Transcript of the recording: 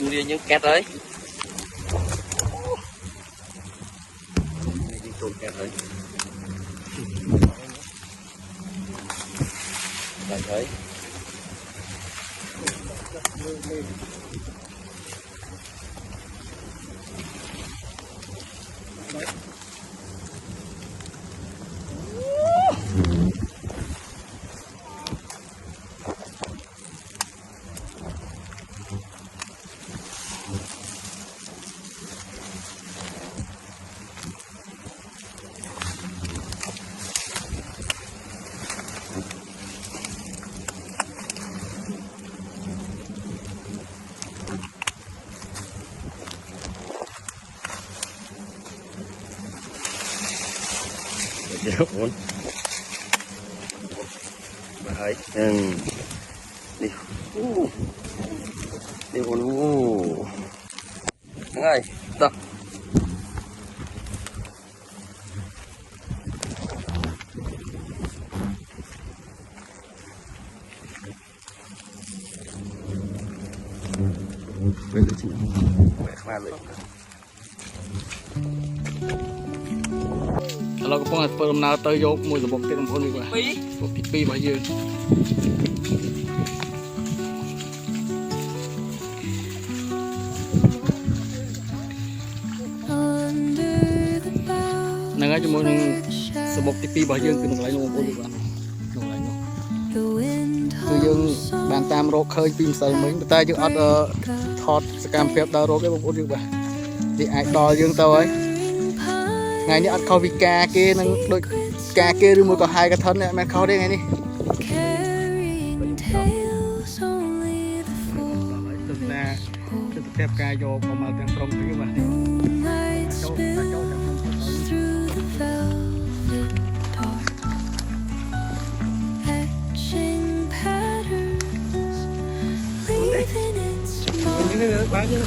riêng những két đấy tôm két đấy lại thấy bốn bảy đi đi bốn ngay đâu bây giờ chị mẹ khoan rồiเราก็ป้องกันเปิดนาเตยโยกมวยระบบเต็มคนดีกว่าระบบปีมาเยอะนั่งไงจะมวยนึงระบบปีมาเยอะคือหนุ่มไรนุ่มคนดีกว่าหนุ่มไรนุ่มคือยังบานตามโรคเคยปีมใส่เหมือนแต่ยังอัดทอดสแกมเปียบดาวโรคได้บางคนดีกว่าที่ไอ้ดอยังเตยngàyนี้อัดเข้าวิกาเกนั่งโดยกาเกหรือมือก็หายกระทันเนี่ยมันเข้าได้ไงนี่ตึกนาตึกเทปกายโยกออกมาเป็นตรงนี้มานี่เลยบ้านนี่